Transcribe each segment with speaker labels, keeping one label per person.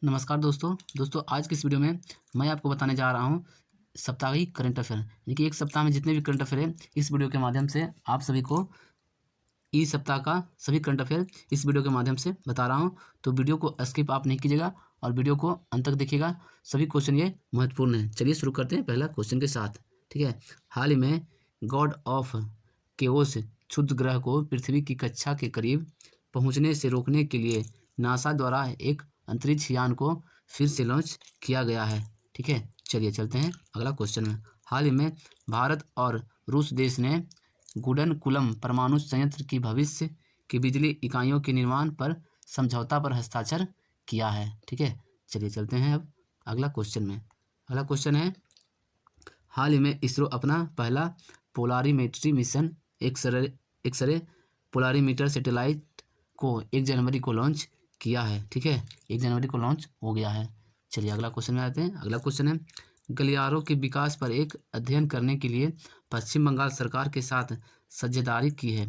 Speaker 1: नमस्कार दोस्तों आज की इस वीडियो में मैं आपको बताने जा रहा हूँ साप्ताहिक करंट अफेयर, यानी कि एक सप्ताह में जितने भी करंट अफेयर हैं इस वीडियो के माध्यम से आप सभी को इस सप्ताह का सभी करंट अफेयर इस वीडियो के माध्यम से बता रहा हूँ। तो वीडियो को स्किप आप नहीं कीजिएगा और वीडियो को अंत तक देखिएगा। सभी क्वेश्चन ये महत्वपूर्ण हैं। चलिए शुरू करते हैं पहला क्वेश्चन के साथ। ठीक है, हाल ही में गॉड ऑफ केओस क्षुद्र ग्रह को पृथ्वी की कक्षा के करीब पहुँचने से रोकने के लिए नासा द्वारा एक अंतरिक्ष यान को फिर से लॉन्च किया गया है। ठीक है, चलिए चलते हैं अगला क्वेश्चन में। हाल ही में भारत और रूस देश ने गुडनकुलम परमाणु संयंत्र की भविष्य की बिजली इकाइयों के निर्माण पर समझौता पर हस्ताक्षर किया है। ठीक है, चलिए चलते हैं अब अगला क्वेश्चन में। अगला क्वेश्चन है, हाल ही में इसरो अपना पहला polarimetry mission x-ray polarimeter satellite को 1 जनवरी को लॉन्च किया है। ठीक है, 1 जनवरी को लॉन्च हो गया है। चलिए अगला क्वेश्चन में आते हैं। अगला क्वेश्चन है, गलियारों के विकास पर एक अध्ययन करने के लिए पश्चिम बंगाल सरकार के साथ साझेदारी की है।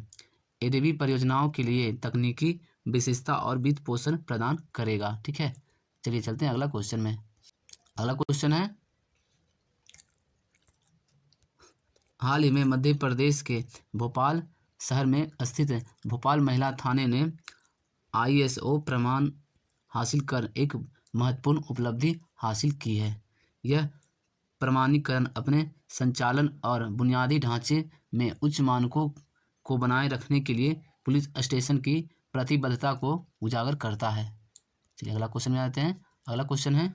Speaker 1: एडीबी परियोजनाओं के लिए तकनीकी विशेषता और वित्त पोषण प्रदान करेगा। ठीक है, चलिए चलते हैं अगला क्वेश्चन में। अगला क्वेश्चन है, हाल ही में मध्य प्रदेश के भोपाल शहर में स्थित भोपाल महिला थाने ने ISO प्रमाण हासिल कर एक महत्वपूर्ण उपलब्धि हासिल की है। यह प्रमाणीकरण अपने संचालन और बुनियादी ढांचे में उच्च मानकों को बनाए रखने के लिए पुलिस स्टेशन की प्रतिबद्धता को उजागर करता है। चलिए अगला क्वेश्चन में आते हैं। अगला क्वेश्चन है,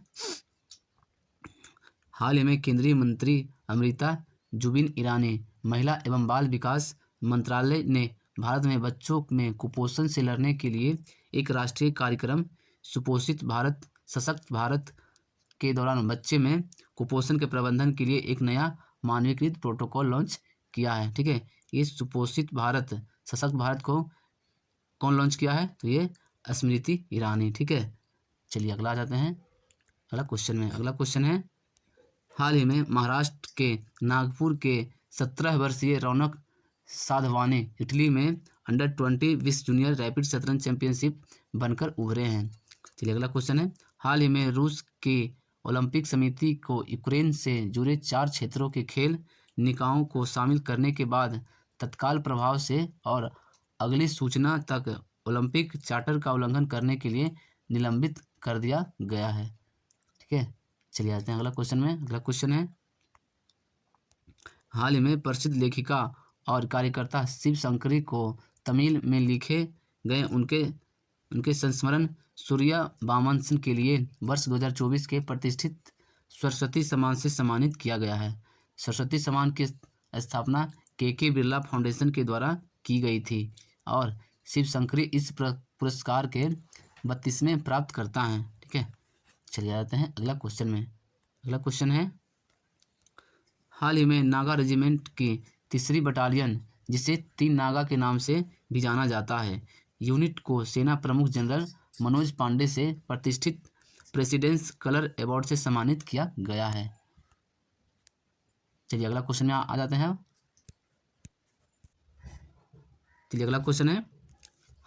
Speaker 1: हाल ही में केंद्रीय मंत्री अमृता जुबिन ईरानी महिला एवं बाल विकास मंत्रालय ने भारत में बच्चों में कुपोषण से लड़ने के लिए एक राष्ट्रीय कार्यक्रम सुपोषित भारत सशक्त भारत के दौरान बच्चे में कुपोषण के प्रबंधन के लिए एक नया मानकीकृत प्रोटोकॉल लॉन्च किया है। ठीक है, ये सुपोषित भारत सशक्त भारत को कौन लॉन्च किया है? तो ये स्मृति ईरानी। ठीक है, चलिए अगला आ जाते हैं अगला क्वेश्चन में। अगला क्वेश्चन है, हाल ही में महाराष्ट्र के नागपुर के 17 वर्षीय रौनक साधवाने इटली में अंडर-20 विश्व जूनियर रैपिड शतरंज चैंपियनशिप बनकर उभरे हैं। चलिए अगला क्वेश्चन है, हाल ही में रूस की ओलंपिक समिति को यूक्रेन से जुड़े 4 क्षेत्रों के खेल निकायों को शामिल करने के बाद तत्काल प्रभाव से और अगली सूचना तक ओलंपिक चार्टर का उल्लंघन करने के लिए निलंबित कर दिया गया है। ठीक है, चलिए आते हैं अगला क्वेश्चन में। अगला क्वेश्चन है, हाल ही में प्रसिद्ध लेखिका और कार्यकर्ता शिव शंकरी को तमिल में लिखे गए उनके संस्मरण सूर्या वामनसन के लिए वर्ष 2024 के प्रतिष्ठित सरस्वती सम्मान से सम्मानित किया गया है। सरस्वती सम्मान की स्थापना के बिरला फाउंडेशन के द्वारा की गई थी और शिव शंकरी इस पुरस्कार के 32वें प्राप्त करता है। ठीक है, चलिए आते हैं अगला क्वेश्चन में। अगला क्वेश्चन है, हाल ही में नागा रेजिमेंट की 3री बटालियन, जिसे 3 नागा के नाम से भी जाना जाता है, यूनिट को सेना प्रमुख जनरल मनोज पांडे से प्रतिष्ठित प्रेसिडेंस कलर अवार्ड से सम्मानित किया गया है। चलिए अगला क्वेश्चन में आ जाते हैं। चलिए अगला क्वेश्चन है,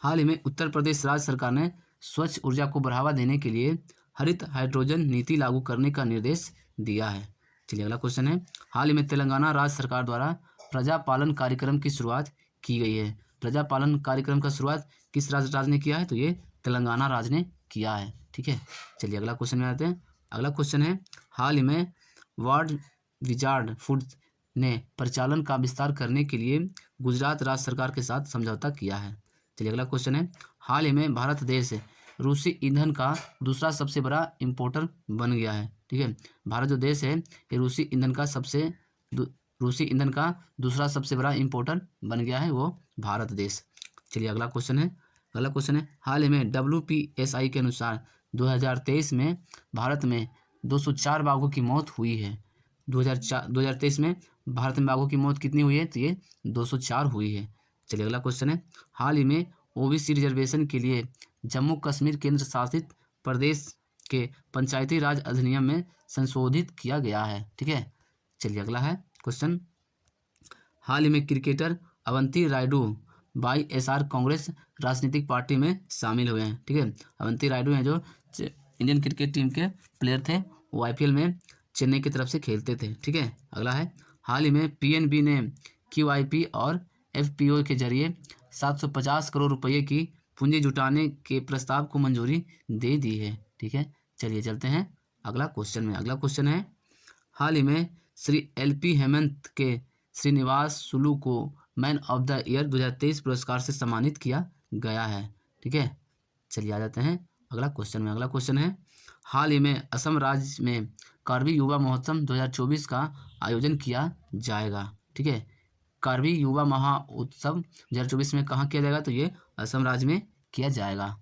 Speaker 1: हाल ही में उत्तर प्रदेश राज्य सरकार ने स्वच्छ ऊर्जा को बढ़ावा देने के लिए हरित हाइड्रोजन नीति लागू करने का निर्देश दिया है। चलिए अगला क्वेश्चन है, हाल ही में तेलंगाना राज्य सरकार द्वारा प्रजा पालन कार्यक्रम की शुरुआत की गई है। प्रजा पालन कार्यक्रम का शुरुआत किस राज्य ने किया है? तो ये तेलंगाना राज्य ने किया है। ठीक है, चलिए अगला क्वेश्चन में आते हैं। अगला क्वेश्चन है, हाल ही में वर्ल्ड विजार्ड फूड्स ने परिचालन का विस्तार करने के लिए गुजरात राज्य सरकार के साथ समझौता किया है। चलिए अगला क्वेश्चन है, हाल ही में भारत देश रूसी ईंधन का दूसरा सबसे बड़ा इंपोर्टर बन गया है। ठीक है, भारत जो देश है ये रूसी ईंधन का दूसरा सबसे बड़ा इंपोर्टर बन गया है, वो भारत देश। चलिए अगला क्वेश्चन है। अगला क्वेश्चन है, हाल ही में WPSI के अनुसार 2023 में भारत में 204 बाघों की मौत हुई है। 2023 में भारत में बाघों की मौत कितनी हुई है? तो ये 204 हुई है। चलिए अगला क्वेश्चन है, हाल ही में OBC रिजर्वेशन के लिए जम्मू कश्मीर केंद्र शासित प्रदेश के पंचायती राज अधिनियम में संशोधित किया गया है। ठीक है, चलिए अगला है क्वेश्चन, हाल ही में क्रिकेटर अवंती रायडू YSR कांग्रेस राजनीतिक पार्टी में शामिल हुए हैं। ठीक है, अवंती रायडू हैं जो इंडियन क्रिकेट टीम के प्लेयर थे, वो IPL में चेन्नई की तरफ से खेलते थे। ठीक है, अगला है, हाल ही में PNB ने QIP और FPO के जरिए 750 करोड़ रुपये की पूंजी जुटाने के प्रस्ताव को मंजूरी दे दी है। ठीक है, चलिए चलते हैं अगला क्वेश्चन में। अगला क्वेश्चन है, हाल ही में श्री LP हेमंत के श्रीनिवास सुलू को मैन ऑफ द ईयर 2023 पुरस्कार से सम्मानित किया गया है। ठीक है, चलिए आ जाते हैं अगला क्वेश्चन में। अगला क्वेश्चन है, हाल ही में असम राज्य में कार्बी युवा महोत्सव 2024 का आयोजन किया जाएगा। ठीक है, कार्बी युवा महोत्सव 2024 में कहाँ किया जाएगा, तो ये असम राज्य में किया जाएगा।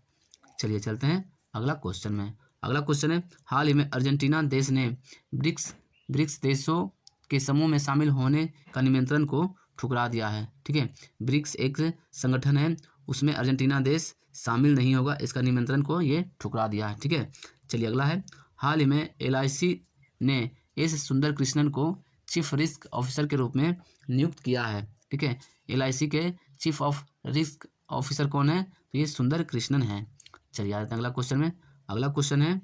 Speaker 1: चलिए चलते हैं अगला क्वेश्चन में। अगला क्वेश्चन है, हाल ही में अर्जेंटीना देश ने ब्रिक्स देशों के समूह में शामिल होने का निमंत्रण को ठुकरा दिया है। ठीक है, ब्रिक्स एक संगठन है, उसमें अर्जेंटीना देश शामिल नहीं होगा, इसका निमंत्रण को ये ठुकरा दिया है। ठीक है, चलिए अगला है, हाल ही में LIC ने एस सुंदर कृष्णन को चीफ रिस्क ऑफिसर के रूप में नियुक्त किया है। ठीक है, LIC के चीफ ऑफ रिस्क ऑफिसर कौन है, तो ये सुंदर कृष्णन है। चलिए आते हैं अगला क्वेश्चन में। अगला क्वेश्चन है,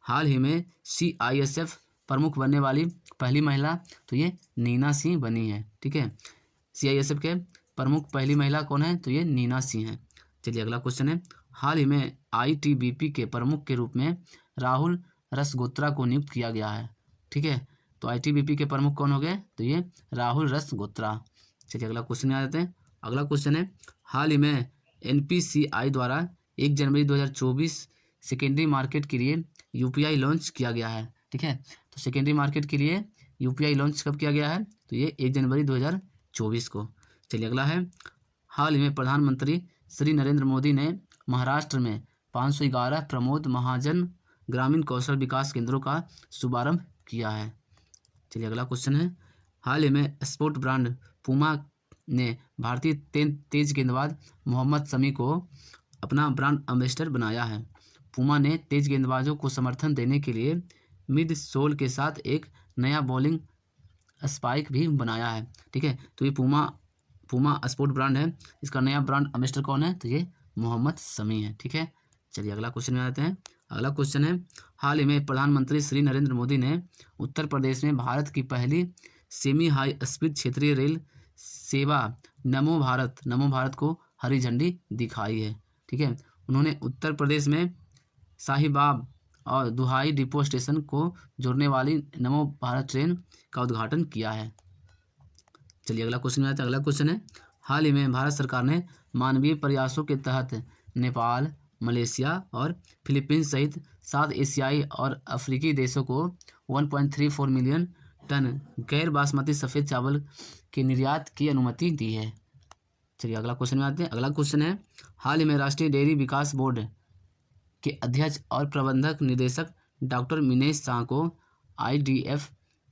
Speaker 1: हाल ही में CISF प्रमुख बनने वाली पहली महिला, तो ये नीना सिंह बनी है। ठीक है, CISF के प्रमुख पहली महिला कौन है, तो ये नीना सिंह है। चलिए अगला क्वेश्चन है, हाल ही में ITBP के प्रमुख के रूप में राहुल रसगोत्रा को नियुक्त किया गया है। ठीक है, तो ITBP के प्रमुख कौन हो गए, तो ये राहुल रसगोत्रा। चलिए अगला क्वेश्चन में आ जाते हैं। अगला क्वेश्चन है, हाल ही में NPCI द्वारा 1 जनवरी 2024 सेकेंडरी मार्केट के लिए UPI लॉन्च किया गया है। ठीक है, तो सेकेंडरी मार्केट के लिए UPI लॉन्च कब किया गया है, तो ये 1 जनवरी 2024 को। चलिए अगला है, हाल ही में प्रधानमंत्री श्री नरेंद्र मोदी ने महाराष्ट्र में 511 प्रमोद महाजन ग्रामीण कौशल विकास केंद्रों का शुभारंभ किया है। चलिए अगला क्वेश्चन है, हाल ही में स्पोर्ट ब्रांड पूमा ने भारतीय तेज गेंदबाज मोहम्मद शमी को अपना ब्रांड एम्बेसडर बनाया है। पूमा ने तेज गेंदबाजों को समर्थन देने के लिए मिड सोल के साथ एक नया बॉलिंग स्पाइक भी बनाया है। ठीक है, तो ये पूमा स्पोर्ट ब्रांड है, इसका नया ब्रांड एम्बेसडर कौन है, तो ये मोहम्मद शमी है। ठीक है, चलिए अगला क्वेश्चन में आते हैं। अगला क्वेश्चन है, हाल ही में प्रधानमंत्री श्री नरेंद्र मोदी ने उत्तर प्रदेश में भारत की पहली सेमी हाई स्पीड क्षेत्रीय रेल सेवा नमो भारत को हरी झंडी दिखाई है। ठीक है, उन्होंने उत्तर प्रदेश में साहिबाब और दुहाई डिपो स्टेशन को जोड़ने वाली नमो भारत ट्रेन का उद्घाटन किया है। चलिए अगला क्वेश्चन में आते हैं। अगला क्वेश्चन है, हाल ही में भारत सरकार ने मानवीय प्रयासों के तहत नेपाल, मलेशिया और फिलीपींस सहित 7 एशियाई और अफ्रीकी देशों को 1.34 मिलियन टन गैर बासमती सफ़ेद चावल के निर्यात की अनुमति दी है। चलिए अगला क्वेश्चन में आते हैं। अगला क्वेश्चन है, हाल ही में राष्ट्रीय डेयरी विकास बोर्ड के अध्यक्ष और प्रबंधक निदेशक डॉक्टर मिनेश शाह को IDF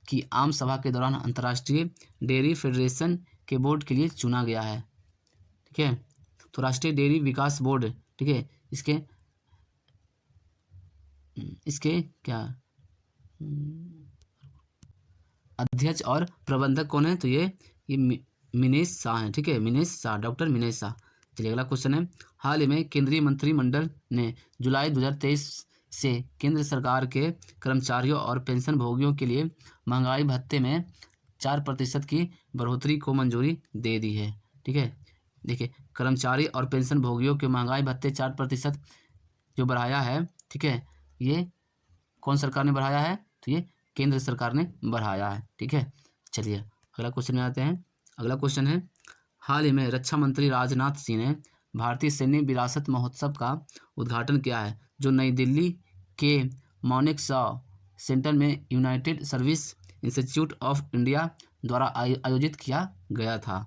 Speaker 1: की आम सभा के दौरान अंतर्राष्ट्रीय डेयरी फेडरेशन के बोर्ड के लिए चुना गया है। ठीक है, तो राष्ट्रीय डेयरी विकास बोर्ड, ठीक है, इसके क्या अध्यक्ष और प्रबंधक कौन है, तो ये मिनेश शाह हैं। ठीक है, मिनेश शाह, डॉक्टर मिनेश शाह। चलिए अगला क्वेश्चन है, हाल ही में केंद्रीय मंत्रिमंडल ने जुलाई 2023 से केंद्र सरकार के कर्मचारियों और पेंशन भोगियों के लिए महंगाई भत्ते में 4% की बढ़ोतरी को मंजूरी दे दी है। ठीक है, देखिए, कर्मचारी और पेंशन भोगियों के महंगाई भत्ते 4% जो बढ़ाया है। ठीक है, ये कौन सरकार ने बढ़ाया है, तो ये केंद्र सरकार ने बढ़ाया है। ठीक है, चलिए अगला क्वेश्चन में आते हैं। अगला क्वेश्चन है, हाल ही में रक्षा मंत्री राजनाथ सिंह ने भारतीय सैन्य विरासत महोत्सव का उद्घाटन किया है, जो नई दिल्ली के मानेकशॉ सेंटर में United service institute of India द्वारा आयोजित किया गया था।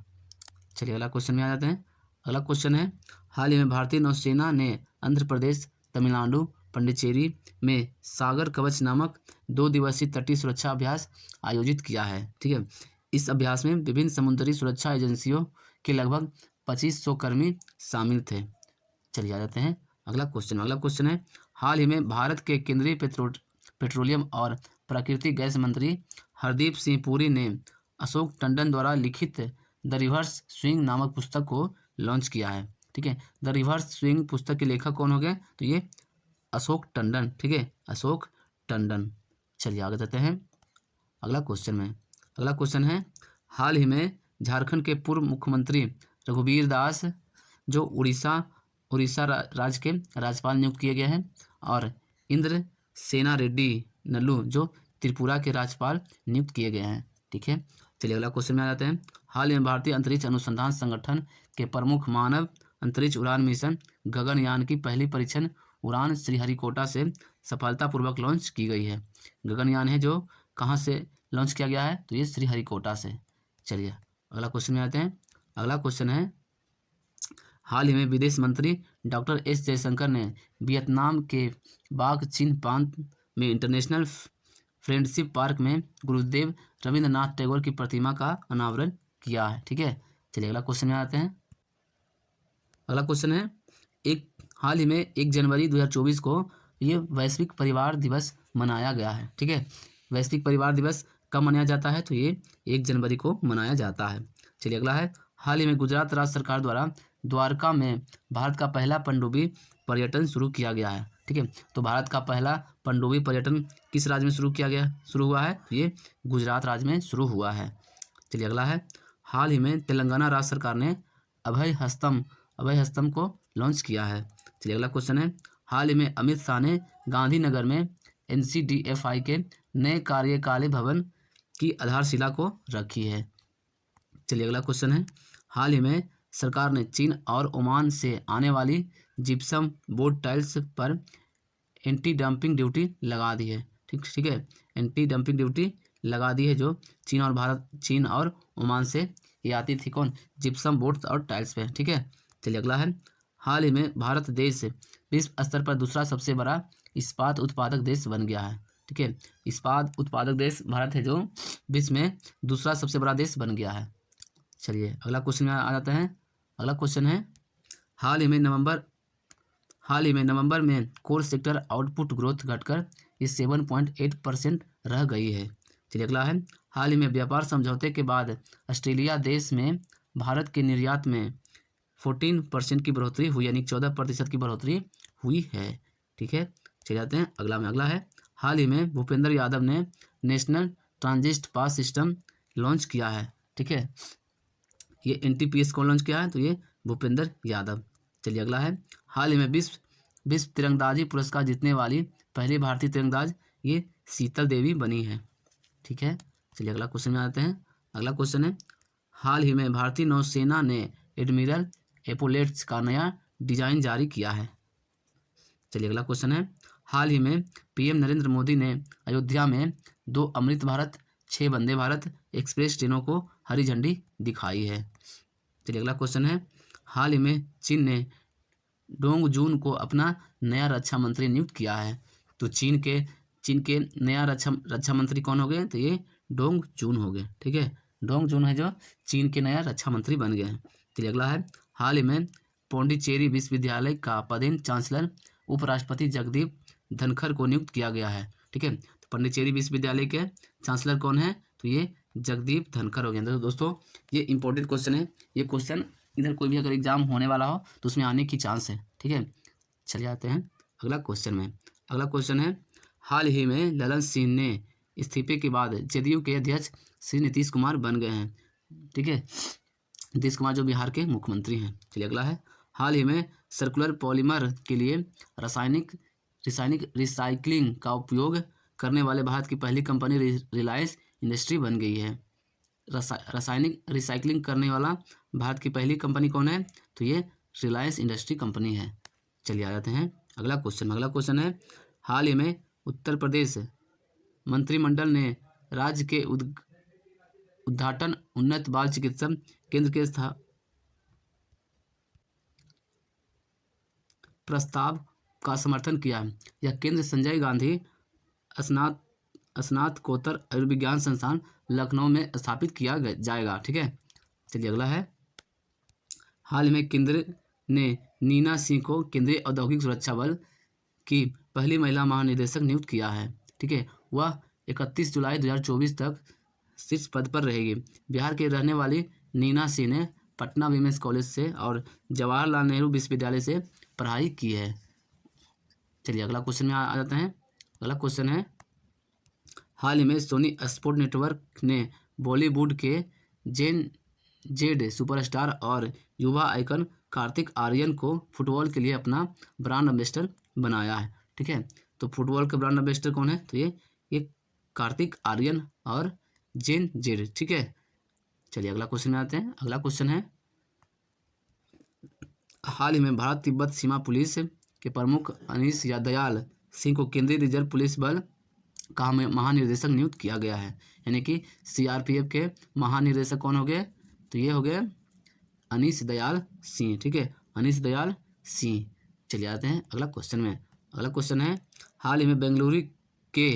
Speaker 1: चलिए अगला क्वेश्चन में आ जाते हैं। अगला क्वेश्चन है, हाल ही में भारतीय नौसेना ने आंध्र प्रदेश, तमिलनाडु, पंडिचेरी में सागर कवच नामक 2 दिवसीय तटीय सुरक्षा अभ्यास आयोजित किया है। ठीक है, इस अभ्यास में विभिन्न समुद्री सुरक्षा एजेंसियों के लगभग 2500 कर्मी शामिल थे। चलिए आ जाते हैं अगला क्वेश्चन। अगला क्वेश्चन है, हाल ही में भारत के केंद्रीय पेट्रोलियम और प्राकृतिक गैस मंत्री हरदीप सिंह पुरी ने अशोक टंडन द्वारा लिखित द रिवर्स स्विंग नामक पुस्तक को लॉन्च किया है। ठीक है, द रिवर्स स्विंग पुस्तक के लेखक कौन हो गए, तो ये अशोक टंडन, ठीक है, अशोक टंडन। चलिए आगे चलते हैं अगला क्वेश्चन में। अगला क्वेश्चन है, हाल ही में झारखंड के पूर्व मुख्यमंत्री रघुवीर दास जो उड़ीसा राज्य के राज्यपाल नियुक्त किए गए हैं, और इंद्र सेना रेड्डी नल्लू जो त्रिपुरा के राज्यपाल नियुक्त किए गए हैं, ठीक है। चलिए अगला क्वेश्चन में आ जाते हैं। हाल ही में भारतीय अंतरिक्ष अनुसंधान संगठन के प्रमुख मानव अंतरिक्ष उड़ान मिशन गगनयान की पहली परीक्षण उड़ान श्रीहरिकोटा से सफलतापूर्वक लॉन्च की गई है। गगनयान है जो कहाँ से लॉन्च किया गया है, तो ये श्रीहरिकोटा से। चलिए अगला क्वेश्चन में आते हैं। अगला क्वेश्चन है, हाल ही में विदेश मंत्री डॉक्टर एस जयशंकर ने वियतनाम के बाग चिन प्रांत में इंटरनेशनल फ्रेंडशिप पार्क में गुरुदेव रविंद्रनाथ टैगोर की प्रतिमा का अनावरण किया है, ठीक है। चलिए अगला क्वेश्चन में आते हैं। अगला क्वेश्चन है, हाल ही में 1 जनवरी 2024 को ये वैश्विक परिवार दिवस मनाया गया है, ठीक है। वैश्विक परिवार दिवस कब मनाया जाता है, तो ये 1 जनवरी को मनाया जाता है। चलिए अगला है, हाल ही में गुजरात राज्य सरकार द्वारा द्वारका में भारत का पहला पनडुब्बी पर्यटन शुरू किया गया है, ठीक है। तो भारत का पहला पनडुब्बी पर्यटन किस राज्य में शुरू हुआ है, तो ये गुजरात राज्य में शुरू हुआ है। चलिए अगला है, हाल ही में तेलंगाना राज्य सरकार ने अभय हस्तम को लॉन्च किया है। चलिए अगला क्वेश्चन है, हाल ही में अमित शाह ने गांधीनगर में NCDFI के नए कार्यकाल भवन की आधारशिला को रखी है। चलिए अगला क्वेश्चन है, हाल ही में सरकार ने चीन और ओमान से आने वाली जिप्सम बोर्ड टाइल्स पर एंटी डंपिंग ड्यूटी लगा दी है, ठीक है। एंटी डंपिंग ड्यूटी लगा दी है जो चीन और ओमान से ये आती थी, कौन, जिप्सम बोर्ड और टाइल्स पे, ठीक है। चलिए अगला है, हाल ही में भारत देश विश्व स्तर पर दूसरा सबसे बड़ा इस्पात उत्पादक देश बन गया है, ठीक है। इस्पात उत्पादक देश भारत है जो विश्व में दूसरा सबसे बड़ा देश बन गया है। चलिए अगला क्वेश्चन में आ जाते हैं। अगला क्वेश्चन है, हाल ही में नवंबर में कोर सेक्टर आउटपुट ग्रोथ घटकर ये 7.8% रह गई है। चलिए अगला है, हाल ही में व्यापार समझौते के बाद ऑस्ट्रेलिया देश में भारत के निर्यात में 14% की बढ़ोतरी हुई, यानी 14% की बढ़ोतरी हुई है, ठीक है। चले जाते हैं अगला में। अगला है, हाल ही में भूपेंद्र यादव ने national transit pass system launch किया है, ठीक है। ये NTPS कौन लॉन्च किया है, तो ये भूपेंद्र यादव। चलिए अगला है, हाल ही में विश्व तिरंदाजी पुरस्कार जीतने वाली पहली भारतीय तिरंदाज ये शीतल देवी बनी है, ठीक है। चलिए अगला क्वेश्चन में आते हैं। अगला क्वेश्चन है, हाल ही में भारतीय नौसेना ने एडमिरल एपोलेट्स का नया डिजाइन जारी किया है। चलिए अगला क्वेश्चन है, हाल ही में PM नरेंद्र मोदी ने अयोध्या में 2 अमृत भारत 6 वंदे भारत एक्सप्रेस ट्रेनों को हरी झंडी दिखाई है। चलिए अगला क्वेश्चन है, हाल ही में चीन ने डोंग जून को अपना नया रक्षा मंत्री नियुक्त किया है। तो चीन के नया रक्षा मंत्री कौन हो गए, तो ये डोंग जून हो गए, ठीक है। डोंग जून है जो चीन के नया रक्षा मंत्री बन गए हैं। चलिए अगला है, हाल ही में पौंडीचेरी विश्वविद्यालय का पदेन चांसलर उपराष्ट्रपति जगदीप धनखड़ को नियुक्त किया गया है, ठीक है। तो पौंडीचेरी विश्वविद्यालय के चांसलर कौन है, तो ये जगदीप धनखड़ हो गए। तो दोस्तों ये इंपॉर्टेंट क्वेश्चन है। ये क्वेश्चन इधर कोई भी अगर एग्जाम होने वाला हो तो उसमें आने की चांस है, ठीक है। चलिए आते हैं अगला क्वेश्चन में। अगला क्वेश्चन है, हाल ही में ललन सिंह ने इस्तीफे के बाद जदयू के अध्यक्ष श्री नीतीश कुमार बन गए हैं, ठीक है। नीतीश कुमार जो बिहार के मुख्यमंत्री हैं। चलिए अगला है, हाल ही में सर्कुलर पॉलीमर के लिए रासायनिक रिसाइकलिंग का उपयोग करने वाले भारत की पहली कंपनी रिलायंस इंडस्ट्री बन गई है। रासायनिक रिसाइकलिंग करने वाला भारत की पहली कंपनी कौन है, तो ये रिलायंस इंडस्ट्री कंपनी है। चलिए आ जाते हैं अगला क्वेश्चन में। अगला क्वेश्चन है, हाल ही में उत्तर प्रदेश मंत्रिमंडल ने राज्य के उद्घाटन उन्नत बाल चिकित्सा केंद्र के प्रस्ताव का समर्थन किया है। यह केंद्र संजय गांधी स्नातकोत्तर आयुर्विज्ञान संस्थान लखनऊ में स्थापित किया जाएगा, ठीक है। चलिए अगला है, हाल ही में केंद्र ने नीना सिंह को केंद्रीय औद्योगिक सुरक्षा बल की पहली महिला महानिदेशक नियुक्त किया है, ठीक है। वह 31 जुलाई 2024 तक शीर्ष पद पर रहेगी। बिहार के रहने वाली नीना सिंह ने पटना विमेंस कॉलेज से और जवाहरलाल नेहरू विश्वविद्यालय से पढ़ाई की है। चलिए अगला क्वेश्चन में आ जाते हैं। अगला क्वेश्चन है, हाल ही में सोनी स्पोर्ट नेटवर्क ने बॉलीवुड के जेन जेड सुपरस्टार और युवा आइकन कार्तिक आर्यन को फुटबॉल के लिए अपना ब्रांड एम्बेसडर बनाया है। ठीक है, तो फुटबॉल के ब्रांड एम्बेसडर कौन है? तो ये कार्तिक आर्यन और जेन जेड। ठीक है, चलिए अगला क्वेश्चन में आते हैं। अगला क्वेश्चन है, हाल ही में भारत तिब्बत सीमा पुलिस के प्रमुख अनीश दयाल सिंह को केंद्रीय रिजर्व पुलिस बल का महानिदेशक नियुक्त किया गया है। यानी कि सीआरपीएफ के महानिदेशक कौन हो गए? तो ये हो गए अनीश दयाल सिंह। ठीक है, अनीश दयाल सिंह। चलिए आते हैं अगला क्वेश्चन में। अगला क्वेश्चन है, हाल ही में बेंगलुरु के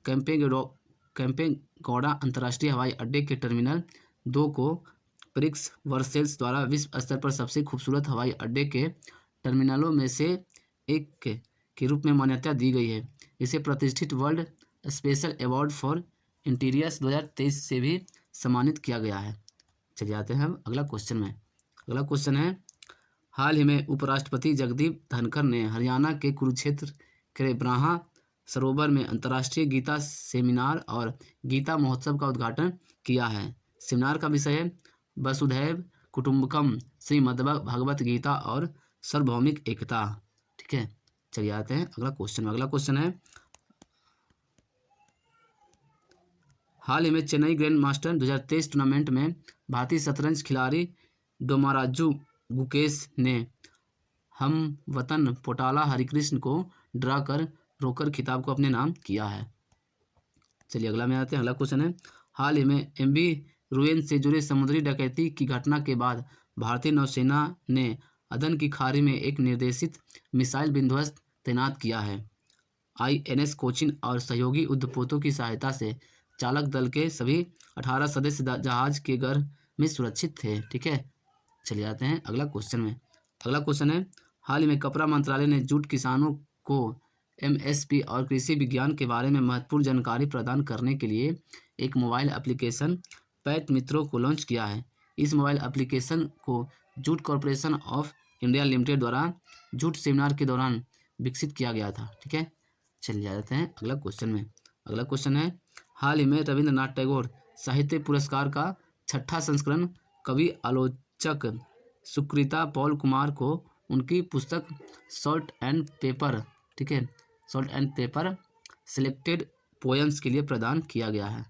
Speaker 1: कैंपेगौड़ा अंतर्राष्ट्रीय हवाई अड्डे के टर्मिनल 2 को प्रिक्स वर्सेल्स द्वारा विश्व स्तर पर सबसे खूबसूरत हवाई अड्डे के टर्मिनलों में से एक के रूप में मान्यता दी गई है। इसे प्रतिष्ठित world special award for interiors 2023 से भी सम्मानित किया गया है। चलिए आते हैं हम अगला क्वेश्चन में। अगला क्वेश्चन है, हाल ही में उपराष्ट्रपति जगदीप धनखड़ ने हरियाणा के कुरुक्षेत्र के ब्राह्मण सरोवर में अंतर्राष्ट्रीय गीता सेमिनार और गीता महोत्सव का उद्घाटन किया है। सेमिनार का विषय है वसुधैव कुटुंबकम, श्रीमद्भगवत गीता और सार्वभौमिक एकता। ठीक है, चलिए आते हैं अगला क्वेश्चन में। अगला क्वेश्चन है, हाल ही में चेन्नई ग्रैंड मास्टर 2023 टूर्नामेंट में भारतीय शतरंज खिलाड़ी डोमाराजू गुकेश ने हम वतन पोटाला हरिकृष्ण को ड्रा कर रोकर खिताब को अपने नाम किया है। चलिए अगला में आते हैं। अगला क्वेश्चन है, हाल ही में एमवी रुएन से जुड़े समुद्री डकैती की घटना के बाद भारतीय नौसेना ने अदन की खाड़ी में एक निर्देशित मिसाइल बिंदुवस्त तैनात किया है। आईएनएस कोचिन और सहयोगी युद्धपोतों की सहायता से चालक दल के सभी 18 सदस्य जहाज के गर्भ में सुरक्षित थे। ठीक है, चलिए आते हैं अगला क्वेश्चन में। अगला क्वेश्चन है, हाल ही में कपड़ा मंत्रालय ने जूट किसानों को एमएसपी और कृषि विज्ञान के बारे में महत्वपूर्ण जानकारी प्रदान करने के लिए एक मोबाइल एप्लीकेशन पैट मित्रों को लॉन्च किया है। इस मोबाइल एप्लीकेशन को jute corporation of India limited द्वारा जूट सेमिनार के दौरान विकसित किया गया था। ठीक है, चलिए जाते हैं अगला क्वेश्चन में। अगला क्वेश्चन है, हाल ही में रविंद्रनाथ टैगोर साहित्य पुरस्कार का 6ठा संस्करण कवि आलोचक सुकृता पॉल कुमार को उनकी पुस्तक सॉल्ट एंड पेपर, ठीक है, salt and paper selected poems के लिए प्रदान किया गया है।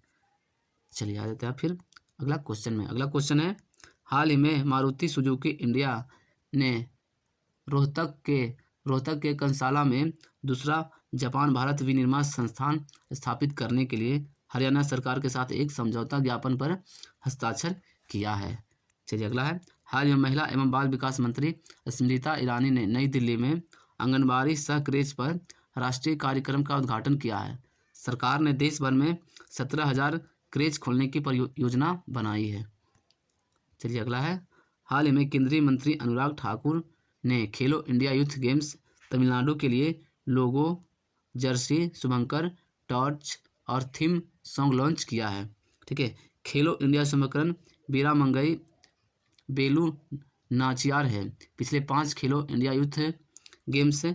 Speaker 1: चलिए आ जाते हैं फिर अगला क्वेश्चन में। अगला क्वेश्चन है, हाल ही में मारुति सुजुकी इंडिया ने रोहतक के कंसाला में दूसरा जापान भारत विनिर्माण संस्थान स्थापित करने के लिए हरियाणा सरकार के साथ एक समझौता ज्ञापन पर हस्ताक्षर किया है। चलिए अगला है, हाल ही में महिला एवं बाल विकास मंत्री स्मृति ईरानी ने नई दिल्ली में आंगनबाड़ी सह क्रेच पर राष्ट्रीय कार्यक्रम का उद्घाटन किया है। सरकार ने देश भर में 17,000 क्रेच खोलने की परियोजना बनाई है। चलिए अगला है, हाल ही में केंद्रीय मंत्री अनुराग ठाकुर ने खेलो इंडिया यूथ गेम्स तमिलनाडु के लिए लोगो, जर्सी, शुभंकर, टॉर्च और थीम सॉन्ग लॉन्च किया है। ठीक है, खेलो इंडिया शुभंकरन बीरामंगई बेलू नाचियार है। पिछले 5 खेलो India youth games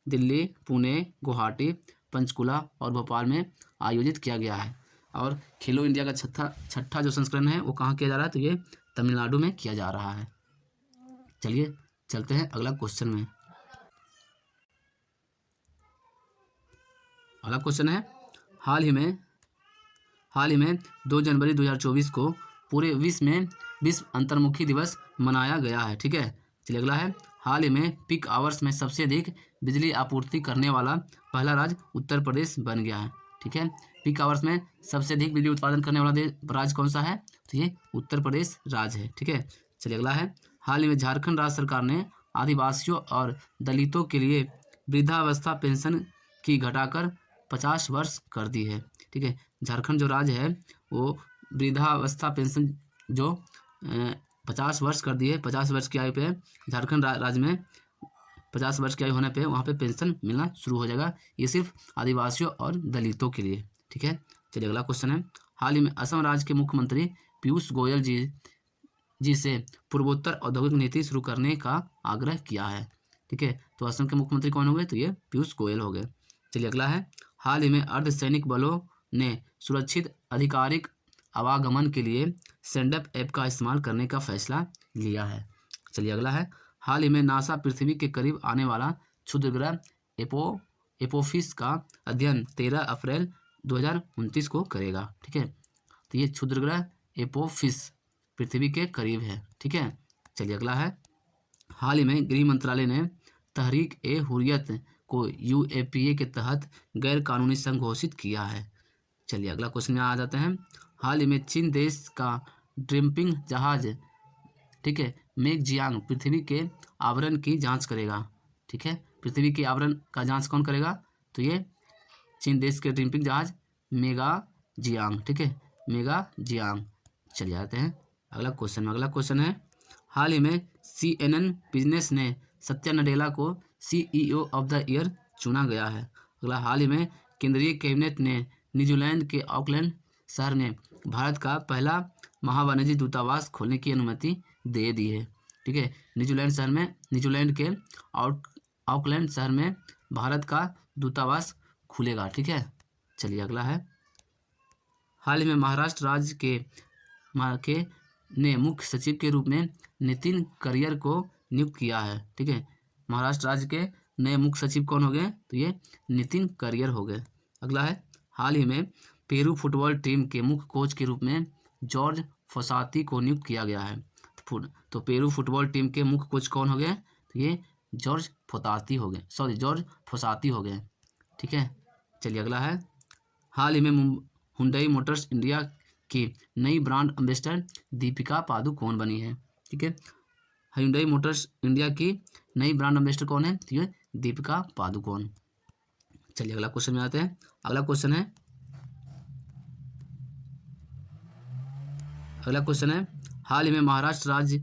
Speaker 1: Delhi, Pune, Guwahati, Panchkula और भोपाल में आयोजित किया गया है और खेलो इंडिया का छठा जो संस्करण है वो कहाँ किया जा रहा है? तो ये तमिलनाडु में किया जा रहा है। चलिए चलते हैं अगला क्वेश्चन में। अगला क्वेश्चन है, हाल ही में 2 जनवरी 2024 को पूरे विश्व में विश्व अंतर्मुखी दिवस मनाया गया है। ठीक है, चलिए अगला है, हाल ही में पीक आवर्स में सबसे अधिक बिजली आपूर्ति करने वाला पहला राज्य उत्तर प्रदेश बन गया है। ठीक है, पीक आवर्स में सबसे अधिक बिजली उत्पादन करने वाला राज्य कौन सा है? तो ये उत्तर प्रदेश राज्य है। ठीक है, चलिए अगला है, हाल ही में झारखंड राज्य सरकार ने आदिवासियों और दलितों के लिए वृद्धावस्था पेंशन की घटाकर 50 वर्ष कर दी है। ठीक है, झारखंड जो राज्य है वो वृद्धावस्था पेंशन जो 50 वर्ष कर दी है। 50 वर्ष की आयु पे झारखंड राज्य में 50 वर्ष की आयु होने पे वहाँ पे पेंशन मिलना शुरू हो जाएगा। ये सिर्फ आदिवासियों और दलितों के लिए। ठीक है, चलिए अगला क्वेश्चन है, हाल ही में असम राज्य के मुख्यमंत्री पीयूष गोयल जी से पूर्वोत्तर औद्योगिक नीति शुरू करने का आग्रह किया है। ठीक है। तो असम के मुख्यमंत्री कौन हो गए? तो ये पीयूष गोयल हो गए। चलिए अगला है, हाल ही में अर्धसैनिक बलों ने सुरक्षित आधिकारिक आवागमन के लिए सेंडअप ऐप का इस्तेमाल करने का फैसला लिया है। चलिए अगला है, हाल ही में नासा पृथ्वी के करीब आने वाला क्षुद्रग्रह एपोफिस का अध्ययन 13 अप्रैल 2029 को करेगा। ठीक है, तो ये क्षुद्रग्रह एपोफिस पृथ्वी के करीब है। ठीक है। चलिए अगला है, हाल ही में गृह मंत्रालय ने तहरीक ए हुर्रियत को यूएपीए के तहत गैर कानूनी संघ घोषित किया है। चलिए अगला क्वेश्चन में आ जाते हैं, हाल ही में चीन देश का ड्रिम्पिंग जहाज, ठीक है, मेगजियांग पृथ्वी के आवरण की जांच करेगा। ठीक है, पृथ्वी के आवरण का जांच कौन करेगा? तो ये चीन देश के ड्रिम्पिंग जहाज मेगाजियांग। ठीक है, मेगाजियांग। चलिए आते हैं अगला क्वेश्चन में। अगला क्वेश्चन है, हाल ही में CNN बिजनेस ने सत्या नडेला को CEO ऑफ द ईयर चुना गया है। अगला, हाल ही में केंद्रीय कैबिनेट ने न्यूजीलैंड के ऑकलैंड शहर में भारत का पहला महावाणिज्य दूतावास खोलने की अनुमति दे दी है। ठीक है, न्यूजीलैंड के ऑकलैंड शहर में भारत का दूतावास खुलेगा। ठीक है। चलिए अगला है, हाल ही में महाराष्ट्र राज्य के ने मुख्य सचिव के रूप में नितिन करियर को नियुक्त किया है। ठीक है, महाराष्ट्र राज्य के नए मुख्य सचिव कौन हो गए? तो ये नितिन करियर हो गए। अगला है, हाल ही में पेरू फुटबॉल टीम के मुख्य कोच के रूप में जॉर्ज फोसाती को नियुक्त किया गया है। तो पेरू फुटबॉल टीम के मुख्य कोच कौन हो गए? तो ये जॉर्ज फोसाती हो गए। ठीक है। चलिए अगला है, हाल ही में हुंडई मोटर्स इंडिया की नई ब्रांड एम्बेसडर दीपिका पादुकोण बनी है। ठीक है, हुंडई मोटर्स इंडिया की नई ब्रांड एम्बेसडर कौन है? तो ये दीपिका पादुकोण। चलिए अगला क्वेश्चन में आते हैं। अगला क्वेश्चन है, हाल ही में महाराष्ट्र राज्य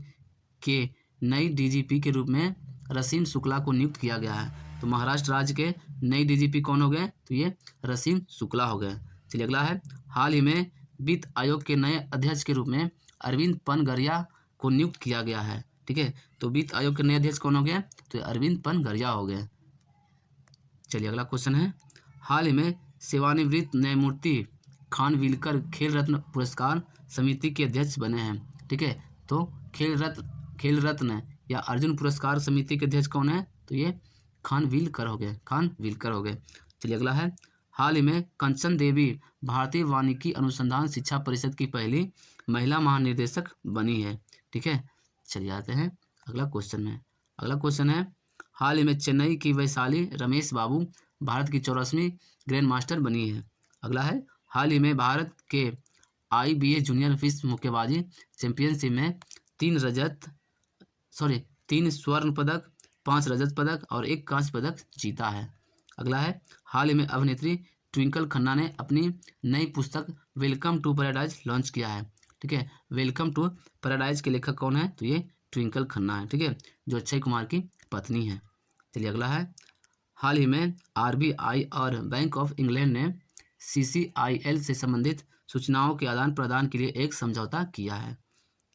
Speaker 1: के नई DGP के रूप में रसीम शुक्ला को नियुक्त किया गया है। तो महाराष्ट्र राज्य के नई DGP कौन हो गए? तो ये रसीम शुक्ला हो गए। चलिए अगला है, हाल ही में वित्त आयोग के नए अध्यक्ष के रूप में अरविंद पनगरिया को नियुक्त किया गया है। ठीक है, तो वित्त आयोग के नए अध्यक्ष कौन हो गए? तो अरविंद पनगरिया हो गए। चलिए अगला क्वेश्चन है, हाल ही में सेवानिवृत्त न्यायमूर्ति खानविलकर खेल रत्न पुरस्कार समिति के अध्यक्ष बने हैं। ठीक है, तो खेल रत्न या अर्जुन पुरस्कार समिति के अध्यक्ष कौन है? तो ये खानविलकर हो गए। चलिए अगला है, हाल ही में कंचन देवी भारतीय वानिकी अनुसंधान शिक्षा परिषद की पहली महिला महानिदेशक बनी है। ठीक है। चलिए आते हैं अगला क्वेश्चन में। अगला क्वेश्चन है, हाल ही में चेन्नई की वैशाली रमेश बाबू भारत की 84वीं ग्रैंड मास्टर बनी है। अगला है, हाल ही में भारत के IBA जूनियर विश्व मुक्केबाजी चैंपियनशिप में 3 स्वर्ण पदक, 5 रजत पदक और 1 कांस्य पदक जीता है। अगला है, हाल ही में अभिनेत्री ट्विंकल खन्ना ने अपनी नई पुस्तक वेलकम टू पैराडाइज लॉन्च किया है। ठीक है, वेलकम टू पैराडाइज के लेखक कौन है? तो ये ट्विंकल खन्ना है। ठीक है, जो अक्षय कुमार की पत्नी है। चलिए अगला है, हाल ही में RBI और बैंक ऑफ इंग्लैंड ने CCIL से संबंधित सूचनाओं के आदान प्रदान के लिए एक समझौता किया है।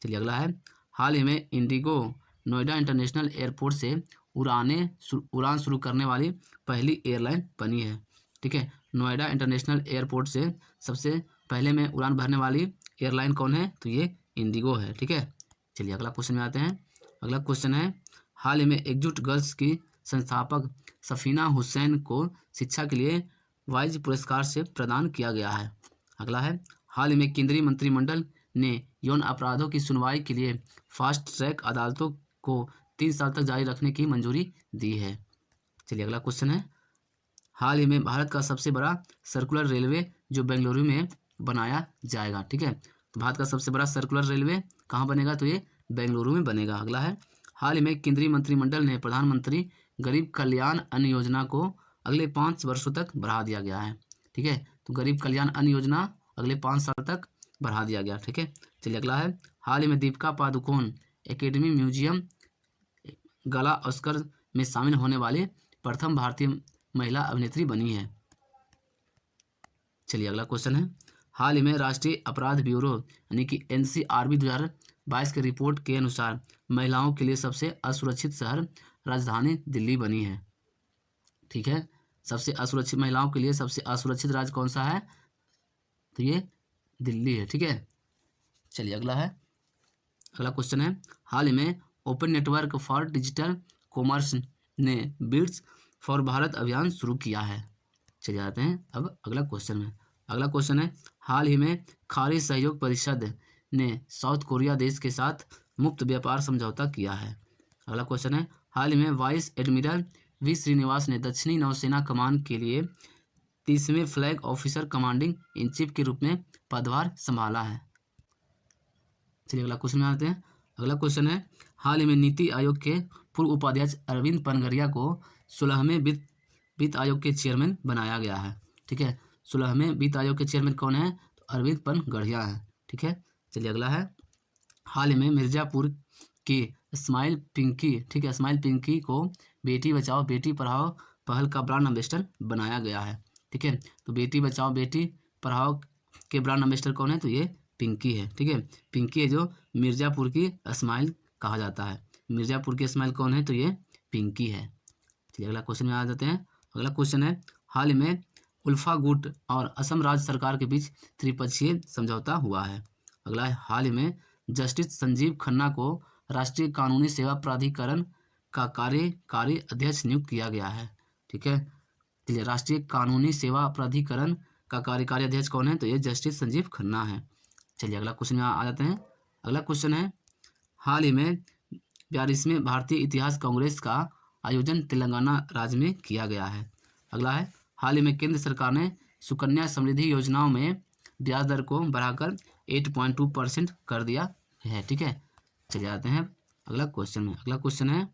Speaker 1: चलिए अगला है, हाल ही में इंडिगो नोएडा इंटरनेशनल एयरपोर्ट से उड़ान शुरू करने वाली पहली एयरलाइन बनी है। ठीक है, नोएडा इंटरनेशनल एयरपोर्ट से सबसे पहले में उड़ान भरने वाली एयरलाइन कौन है? तो ये इंडिगो है। ठीक है। चलिए अगला क्वेश्चन में आते हैं। अगला क्वेश्चन है, हाल ही में एकजुट गर्ल्स की संस्थापक सफीना हुसैन को शिक्षा के लिए वाइज पुरस्कार से प्रदान किया गया है। अगला है, हाल ही में केंद्रीय मंत्रिमंडल ने यौन अपराधों की सुनवाई के लिए फास्ट ट्रैक अदालतों को 3 साल तक जारी रखने की मंजूरी दी है। चलिए अगला क्वेश्चन है, हाल ही में भारत का सबसे बड़ा सर्कुलर रेलवे जो बेंगलुरु में बनाया जाएगा। ठीक है, तो भारत का सबसे बड़ा सर्कुलर रेलवे कहाँ बनेगा? तो ये बेंगलुरु में बनेगा। अगला है, हाल ही में केंद्रीय मंत्रिमंडल ने प्रधानमंत्री गरीब कल्याण अन्न योजना को अगले 5 वर्षों तक बढ़ा दिया गया है। ठीक है, तो गरीब कल्याण अन्न योजना अगले 5 साल तक बढ़ा दिया गया। ठीक है। चलिए अगला है, हाल ही में दीपिका पादुकोण एकेडमी म्यूजियम गाला ऑस्कर में शामिल होने वाली प्रथम भारतीय महिला अभिनेत्री बनी है। चलिए अगला क्वेश्चन है, हाल ही में राष्ट्रीय अपराध ब्यूरो यानी कि NCRB 2022 की रिपोर्ट के अनुसार महिलाओं के लिए सबसे असुरक्षित शहर राजधानी दिल्ली बनी है। ठीक है, सबसे असुरक्षित महिलाओं के लिए सबसे असुरक्षित राज्य कौन सा है, तो ये दिल्ली है। ठीक है, चलिए अगला क्वेश्चन है, हाल ही में open network for digital commerce ने बिट्स फॉर भारत अभियान शुरू किया है। चलिए आते हैं अब अगला क्वेश्चन में। अगला क्वेश्चन है, हाल ही में खाड़ी सहयोग परिषद ने साउथ कोरिया देश के साथ मुक्त व्यापार समझौता किया है। अगला क्वेश्चन है, हाल ही में वाइस एडमिरल वी श्रीनिवास ने दक्षिणी नौसेना कमान के लिए 30वें flag officer commanding in chief के रूप में पदभार संभाला है। चलिए अगला क्वेश्चन में आते हैं। अगला क्वेश्चन है, हाल ही में नीति आयोग के पूर्व उपाध्यक्ष अरविंद पनगरिया को 16वें वित्त आयोग के चेयरमैन बनाया गया है। ठीक है, 16वें वित्त आयोग के चेयरमैन कौन है, तो अरविंद पनगरिया है। ठीक है, चलिए अगला है, हाल ही में मिर्ज़ापुर की स्माइल पिंकी, ठीक है, स्माइल पिंकी को बेटी बचाओ बेटी पढ़ाओ पहल का ब्रांड एम्बेसडर बनाया गया है। ठीक है, तो बेटी बचाओ बेटी पढ़ाओ के ब्रांड एम्बेसडर कौन है, तो ये पिंकी है। ठीक है, पिंकी है जो मिर्ज़ापुर की स्माइल कहा जाता है। मिर्ज़ापुर की स्माइल कौन है, तो ये पिंकी है। चलिए अगला क्वेश्चन में आ जाते हैं। अगला क्वेश्चन है, हाल ही में उल्फा गुट और असम राज्य सरकार के बीच त्रिपक्षीय समझौता हुआ है। अगला है, हाल ही में जस्टिस संजीव खन्ना को राष्ट्रीय कानूनी सेवा प्राधिकरण का कार्यकारी अध्यक्ष नियुक्त किया गया है। ठीक है, चलिए राष्ट्रीय कानूनी सेवा प्राधिकरण का कार्यकारी अध्यक्ष कौन है, तो ये जस्टिस संजीव खन्ना है। चलिए अगला क्वेश्चन में आ जाते हैं। अगला क्वेश्चन है, हाल ही में 42वें भारतीय इतिहास कांग्रेस का आयोजन तेलंगाना राज्य में किया गया है। अगला है, हाल ही में केंद्र सरकार ने सुकन्या समृद्धि योजनाओं में ब्याज दर को बढ़ाकर 8.2% कर दिया है। ठीक है, चलिए आते हैं अगला क्वेश्चन में। अगला क्वेश्चन है,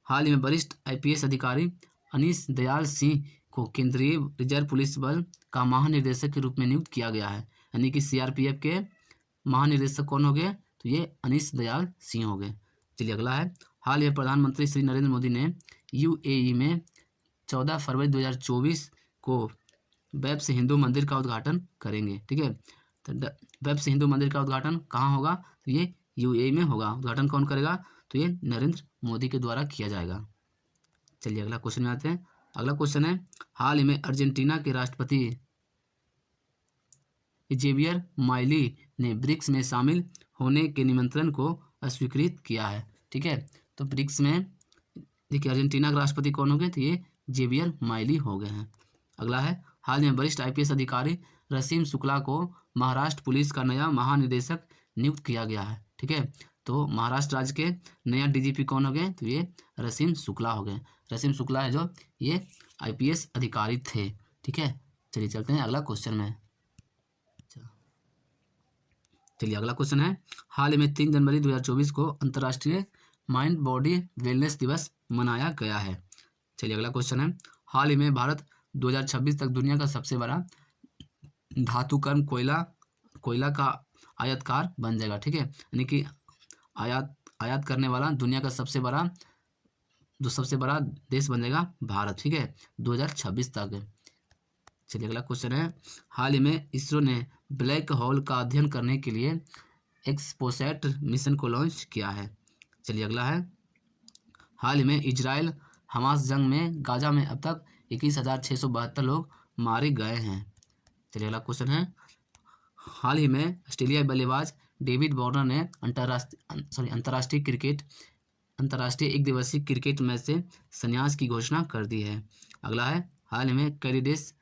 Speaker 1: हाल ही में वरिष्ठ IPS अधिकारी अनीश दयाल सिंह को केंद्रीय रिजर्व पुलिस बल का महानिदेशक के रूप में नियुक्त किया गया है। यानी कि CRPF के महानिदेशक कौन हो गए, तो ये अनीश दयाल सिंह हो गए। चलिए अगला है, हाल ही में प्रधानमंत्री श्री नरेंद्र मोदी ने UAE में 14 फरवरी 2024 को वेब्स हिंदू मंदिर का उद्घाटन करेंगे। ठीक है, तो वेब्स हिंदू मंदिर का उद्घाटन कहाँ होगा, तो ये UAE में होगा। उद्घाटन कौन करेगा, तो ये नरेंद्र मोदी के द्वारा किया जाएगा। चलिए अगला क्वेश्चन में आते हैं। अगला क्वेश्चन है, हाल ही में अर्जेंटीना के राष्ट्रपति जेवियर माइली ने ब्रिक्स में शामिल होने के निमंत्रण को अस्वीकृत किया है। ठीक है, तो ब्रिक्स में देखिए अर्जेंटीना के राष्ट्रपति कौन हो गए, तो ये जेवियर माइली हो गए हैं। अगला है, हाल में वरिष्ठ IPS अधिकारी रसीम शुक्ला को महाराष्ट्र पुलिस का नया महानिदेशक नियुक्त किया गया है। ठीक है, तो महाराष्ट्र राज्य के नया DGP कौन हो गए, तो ये रसीम शुक्ला हो गए। रसीम शुक्ला है जो ये IPS अधिकारी थे। ठीक है, चलिए चलते हैं अगला क्वेश्चन में। चलिए अगला क्वेश्चन है, हाल ही में 3 जनवरी 2024 को अंतर्राष्ट्रीय माइंड बॉडी वेलनेस दिवस मनाया गया है। चलिए अगला क्वेश्चन है, हाल ही में भारत 2026 तक दुनिया का सबसे बड़ा धातुकर्म कोयला का आयातकार बन जाएगा। ठीक है, यानी कि आयात करने वाला दुनिया का सबसे बड़ा देश बन जाएगा भारत। ठीक है, 2026 तक। चलिए अगला क्वेश्चन है, हाल ही में इसरो ने ब्लैक होल का अध्ययन करने के लिए एक्सपोसैट मिशन को लॉन्च किया है। चलिए अगला है, हाल ही में इजराइल हमास जंग में गाजा में अब तक 21,672 लोग मारे गए हैं। चलिए अगला क्वेश्चन है, हाल ही में ऑस्ट्रेलियाई बल्लेबाज डेविड वार्नर ने अंतर्राष्ट्रीय एक दिवसीय क्रिकेट मैच से संन्यास की घोषणा कर दी है। अगला है, हाल ही में कैरिडेस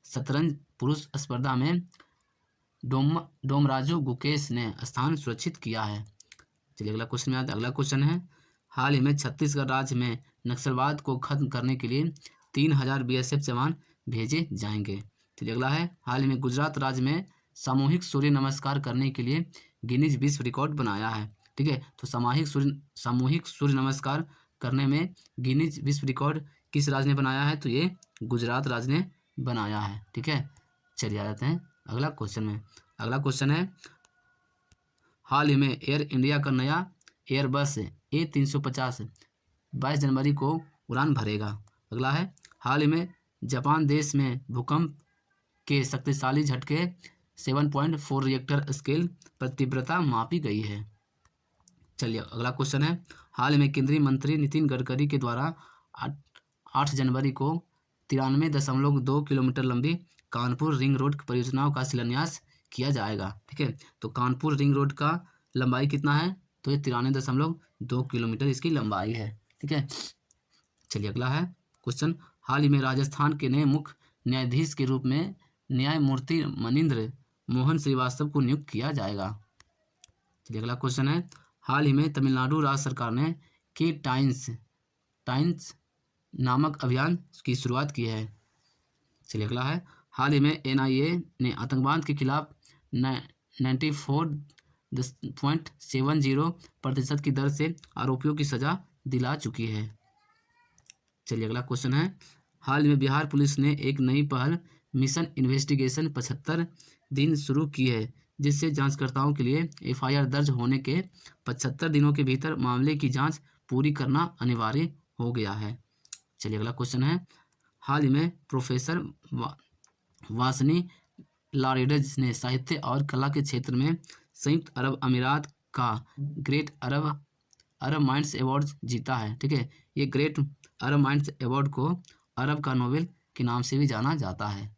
Speaker 1: शतरंज पुरुष स्पर्धा में डोमराजू गुकेश ने स्थान सुरक्षित किया है। चलिए अगला क्वेश्चन में आता है। अगला क्वेश्चन है, हाल ही में छत्तीसगढ़ राज्य में नक्सलवाद को खत्म करने के लिए 3000 BSF जवान भेजे जाएंगे। चलिए अगला है, हाल ही में गुजरात राज्य में सामूहिक सूर्य नमस्कार करने के लिए गिनीज विश्व रिकॉर्ड बनाया है। ठीक है, तो सामूहिक सूर्य नमस्कार करने में गिनीज विश्व रिकॉर्ड किस राज्य ने बनाया है, तो ये गुजरात राज्य ने बनाया है। ठीक है, चलिए आ जाते हैं अगला क्वेश्चन में। अगला क्वेश्चन है, हाल ही में एयर इंडिया का नया एयरबस A350 22 जनवरी को उड़ान भरेगा। अगला है, हाल ही में जापान देश में भूकंप के शक्तिशाली झटके 7.4 रिएक्टर स्केल पर तीव्रता मापी गई है। चलिए अगला क्वेश्चन है, हाल में केंद्रीय मंत्री नितिन गडकरी के द्वारा 8 जनवरी को 93.2 किलोमीटर लंबी कानपुर रिंग रोड परियोजनाओं का शिलान्यास किया जाएगा। ठीक है, तो कानपुर रिंग रोड का लंबाई कितना है, तो ये 93.2 किलोमीटर इसकी लंबाई है। ठीक है, चलिए अगला है क्वेश्चन, हाल ही में राजस्थान के नए मुख्य न्यायाधीश के रूप में न्यायमूर्ति मनिंद्र मोहन श्रीवास्तव को नियुक्त किया जाएगा। चलिए अगला क्वेश्चन है, हाल ही में तमिलनाडु राज्य सरकार ने के टाइम्स नामक अभियान की शुरुआत की है। चलिए अगला है, हाल ही में NIA ने आतंकवाद के खिलाफ 94.70% की दर से आरोपियों की सजा दिला चुकी है। चलिए अगला क्वेश्चन है, हाल में बिहार पुलिस ने एक नई पहल मिशन इन्वेस्टिगेशन 75 दिन शुरू की है, जिससे जांचकर्ताओं के लिए FIR दर्ज होने के 75 दिनों के भीतर मामले की जांच पूरी करना अनिवार्य हो गया है। चलिए अगला क्वेश्चन है, हाल ही में प्रोफेसर वासनी लॉरेंस ने साहित्य और कला के क्षेत्र में संयुक्त अरब अमीरात का ग्रेट अरब माइंड्स अवार्ड जीता है। ठीक है, ये ग्रेट अरब माइंड्स अवार्ड को अरब का नोबेल के नाम से भी जाना जाता है।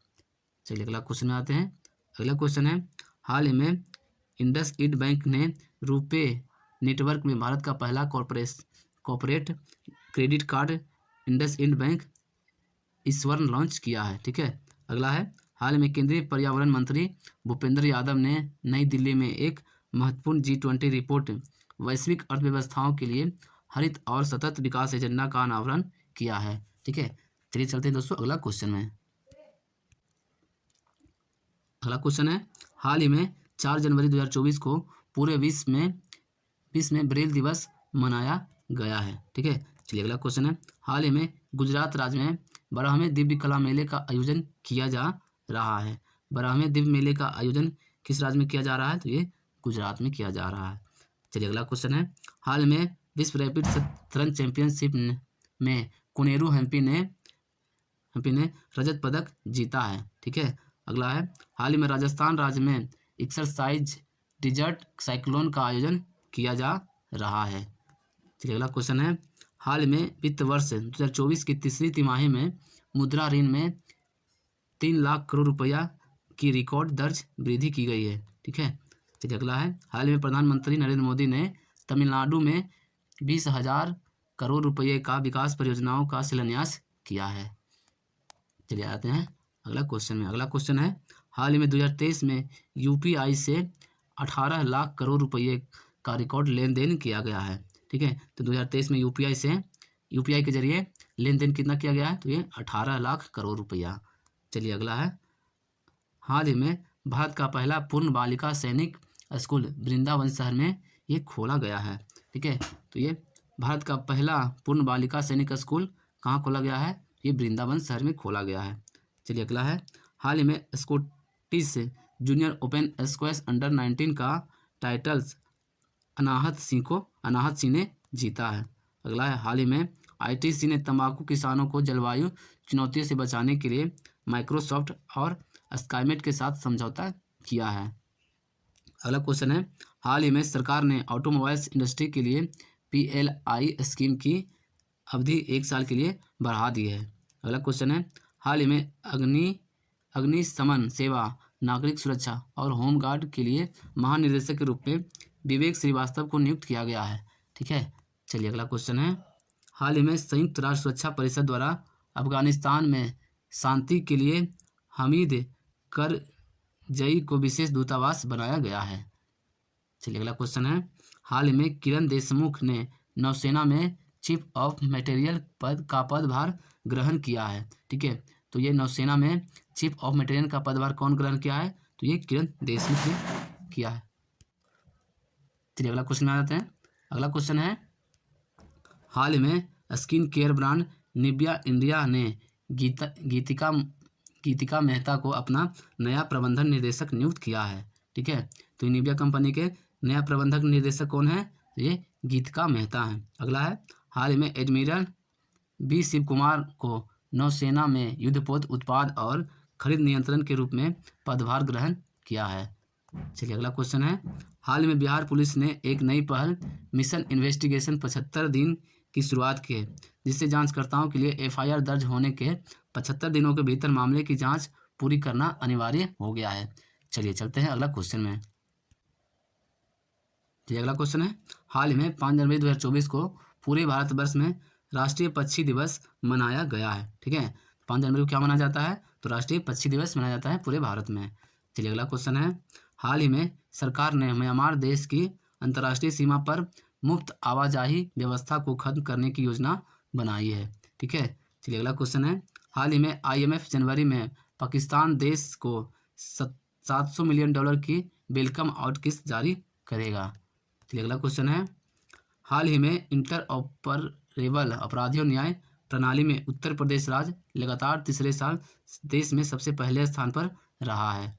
Speaker 1: चलिए अगला क्वेश्चन में आते हैं। अगला क्वेश्चन है, हाल ही में इंडसइंड बैंक ने रुपे नेटवर्क में भारत का पहला corporate credit card IndusInd bank स्वर्ण लॉन्च किया है। ठीक है, अगला है, हाल में केंद्रीय पर्यावरण मंत्री भूपेंद्र यादव ने नई दिल्ली में एक महत्वपूर्ण G20 रिपोर्ट वैश्विक अर्थव्यवस्थाओं के लिए हरित और सतत विकास एजेंडा का अनावरण किया है। ठीक है, चलिए चलते हैं दोस्तों अगला क्वेश्चन में। अगला क्वेश्चन है, हाल ही में 4 जनवरी 2024 को पूरे विश्व में ब्रेल दिवस मनाया गया है। ठीक है, चलिए अगला क्वेश्चन है, हाल ही में गुजरात राज्य में 12वें दिव्य कला मेले का आयोजन किया जा रहा है। 12वें दिव्य मेले का आयोजन किस राज्य में किया जा रहा है, तो ये गुजरात में किया जा रहा है। चलिए अगला क्वेश्चन है, हाल में विश्व रैपिड शतरंज चैंपियनशिप में कोनेरू हम्पी ने रजत पदक जीता है। ठीक है, अगला है, हाल ही में राजस्थान राज्य में एक्सरसाइज डिजर्ट साइक्लोन का आयोजन किया जा रहा है। चलिए अगला क्वेश्चन है, हाल में वित्त वर्ष 2024 की तीसरी तिमाही में मुद्रा ऋण में 3 लाख करोड़ रुपया की रिकॉर्ड दर्ज वृद्धि की गई है। ठीक है, चलिए अगला है, हाल में प्रधानमंत्री नरेंद्र मोदी ने तमिलनाडु में 20,000 करोड़ रुपये का विकास परियोजनाओं का शिलान्यास किया है। चलिए आते हैं अगला क्वेश्चन में। अगला क्वेश्चन है, हाल ही में 2023 में UPI से 18 लाख करोड़ रुपये का रिकॉर्ड लेन देन किया गया है। ठीक है, तो 2023 में UPI के जरिए लेन देन कितना किया गया है, तो ये 18 लाख करोड़ रुपया। चलिए अगला है, हाल ही में भारत का पहला पूर्ण बालिका सैनिक स्कूल वृंदावन शहर में ये खोला गया है। ठीक है, तो ये भारत का पहला पूर्ण बालिका सैनिक स्कूल कहाँ खोला गया है, ये वृंदावन शहर में खोला गया है। चलिए अगला है, हाल ही में Scottish junior open squash under-19 का टाइटल्स अनाहत सिंह ने जीता है। अगला है, हाल ही में ITC ने तंबाकू किसानों को जलवायु चुनौतियों से बचाने के लिए माइक्रोसॉफ्ट और स्काईमेट के साथ समझौता किया है। अगला क्वेश्चन है, हाल ही में सरकार ने ऑटोमोबाइल्स इंडस्ट्री के लिए PLI स्कीम की अवधि 1 साल के लिए बढ़ा दी है। अगला क्वेश्चन है, हाल ही में अग्निशमन सेवा, नागरिक सुरक्षा और होमगार्ड के लिए महानिदेशक के रूप में विवेक श्रीवास्तव को नियुक्त किया गया है। ठीक है, चलिए अगला क्वेश्चन है, हाल ही में संयुक्त राष्ट्र सुरक्षा परिषद द्वारा अफगानिस्तान में शांति के लिए हमीद करजई को विशेष दूतावास बनाया गया है। चलिए अगला क्वेश्चन है, हाल ही में किरण देशमुख ने नौसेना में चीफ ऑफ मटेरियल पद का पदभार ग्रहण किया है। ठीक है, तो ये नौसेना में चीफ ऑफ मटेरियल का पदभार कौन ग्रहण किया है, तो ये किरण देशमुख ने किया है। चलिए अगला क्वेश्चन में आ जाते हैं। अगला क्वेश्चन है, हाल ही में skin care brand Nivea India ने गीतिका मेहता को अपना नया प्रबंधन निर्देशक नियुक्त किया है। ठीक है, तो निविया कंपनी के नया प्रबंधक निर्देशक कौन है, तो ये गीतिका मेहता है। अगला है, हाल ही में एडमिरल B शिव कुमार को नौसेना में युद्धपोत उत्पाद और खरीद नियंत्रण के रूप में पदभार ग्रहण किया है। चलिए अगला क्वेश्चन है, हाल ही में बिहार पुलिस ने एक नई पहल मिशन इन्वेस्टिगेशन 75 दिन की शुरुआत की है, जिससे जांचकर्ताओं के लिए FIR दर्ज होने के 75 दिनों के भीतर मामले की जांच पूरी करना अनिवार्य हो गया है। चलिए चलते हैं अगला क्वेश्चन में। ये अगला क्वेश्चन है, हाल ही में 5 जनवरी 2024 को पूरे भारतवर्ष में राष्ट्रीय पक्षी दिवस मनाया गया है। ठीक है, 5 जनवरी को क्या मनाया जाता है? तो राष्ट्रीय पक्षी दिवस मनाया जाता है पूरे भारत में। चलिए अगला क्वेश्चन है, हाल ही में सरकार ने म्यांमार देश की अंतर्राष्ट्रीय सीमा पर मुफ्त आवाजाही व्यवस्था को खत्म करने की योजना बनाई है। ठीक है, चलिए अगला क्वेश्चन है, हाल ही में IMF जनवरी में पाकिस्तान देश को $700 मिलियन की वेलकम आउट किस्त जारी करेगा। चलिए अगला क्वेश्चन है, हाल ही में इंटरऑपरेबल अपराधियों न्याय प्रणाली में उत्तर प्रदेश राज्य लगातार तीसरे साल देश में सबसे पहले स्थान पर रहा है।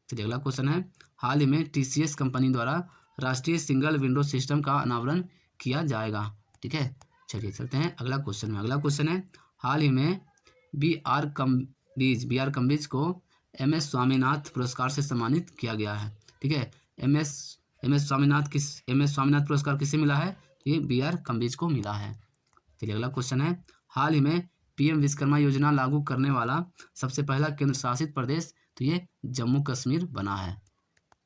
Speaker 1: चलिए अगला क्वेश्चन है, हाल ही में TCS कंपनी द्वारा राष्ट्रीय सिंगल विंडो सिस्टम का अनावरण किया जाएगा। ठीक है, चलिए चलते हैं अगला क्वेश्चन में। अगला क्वेश्चन है, हाल ही में BR कम्बिज को MS स्वामीनाथ पुरस्कार से सम्मानित किया गया है। ठीक है, MS स्वामीनाथ पुरस्कार किसे मिला है? ये BR कम्बिज को मिला है। चलिए अगला क्वेश्चन है, हाल ही में PM विश्वकर्मा योजना लागू करने वाला सबसे पहला केंद्र शासित प्रदेश, तो ये जम्मू कश्मीर बना है।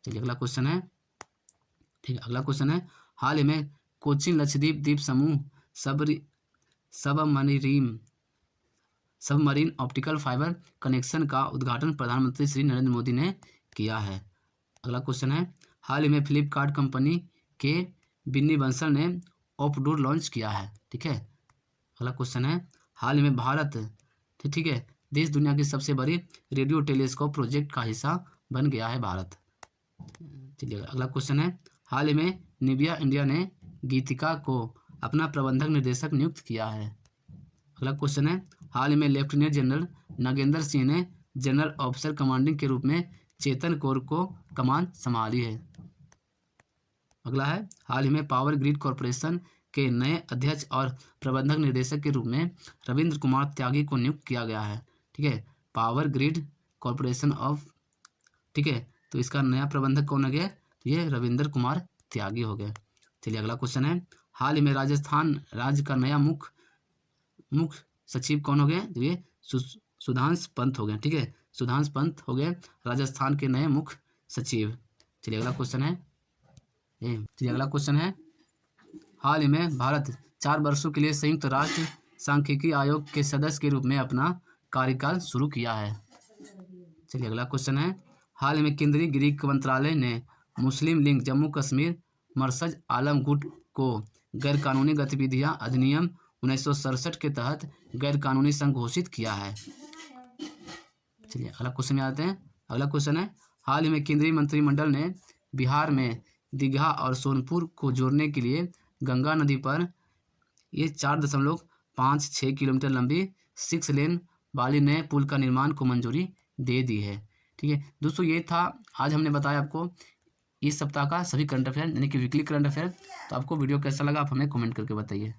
Speaker 1: चलिए अगला क्वेश्चन है, ठीक है, अगला क्वेश्चन है, हाल ही में कोचिन लक्षद्वीप द्वीप समूह सबमरीन ऑप्टिकल फाइबर कनेक्शन का उद्घाटन प्रधानमंत्री श्री नरेंद्र मोदी ने किया है। अगला क्वेश्चन है, हाल ही में फ्लिपकार्ट कंपनी के बिन्नी बंसल ने ऑफडोर लॉन्च किया है। ठीक है, अगला क्वेश्चन है, हाल ही में भारत ठीक है देश दुनिया की सबसे बड़ी रेडियो टेलीस्कोप प्रोजेक्ट का हिस्सा बन गया है भारत। चलिए अगला क्वेश्चन है, हाल ही में निविया इंडिया ने गीतिका को अपना प्रबंधक निर्देशक नियुक्त किया है। अगला क्वेश्चन है, हाल ही में लेफ्टिनेंट जनरल नागेंद्र सिंह ने जनरल ऑफिसर कमांडिंग के रूप में चेतन कोर को कमान संभाली है। अगला है, हाल ही में पावर ग्रिड कॉरपोरेशन के नए अध्यक्ष और प्रबंधक निर्देशक के रूप में रविंद्र कुमार त्यागी को नियुक्त किया गया है। ठीक है, पावर ग्रिड कॉरपोरेशन ऑफ, ठीक है, तो इसका नया प्रबंधक कौन हो गया? ये रविंद्र कुमार त्यागी हो गए। चलिए अगला क्वेश्चन है, हाल ही में राजस्थान राज्य का नया मुख्य सचिव कौन हो गए? तो ये सुधांशु पंत हो गए। ठीक है, सुधांशु पंत हो गए राजस्थान के नए मुख्य सचिव। चलिए अगला क्वेश्चन है, हाल ही में भारत 4 वर्षों के लिए संयुक्त राष्ट्र सांख्यिकी आयोग के सदस्य के रूप में अपना कार्यकाल शुरू किया है। चलिए अगला क्वेश्चन है, हाल ही में केंद्रीय गृह मंत्रालय ने मुस्लिम लीग जम्मू कश्मीर मरकज आलम गुट को गैरकानूनी गतिविधियां अधिनियम 1967 के तहत गैरकानूनी संघ घोषित किया है। चलिए अगला क्वेश्चन में आते हैं। अगला क्वेश्चन है, हाल ही में केंद्रीय मंत्रिमंडल ने बिहार में दीघा और सोनपुर को जोड़ने के लिए गंगा नदी पर ये 4.56 किलोमीटर लंबी 6 लेन वाली नए पुल का निर्माण को मंजूरी दे दी है। ठीक है दोस्तों, ये था आज हमने बताया आपको इस सप्ताह का सभी करंट अफेयर यानी कि वीकली करंट अफेयर। तो आपको वीडियो कैसा लगा आप हमें कमेंट करके बताइए।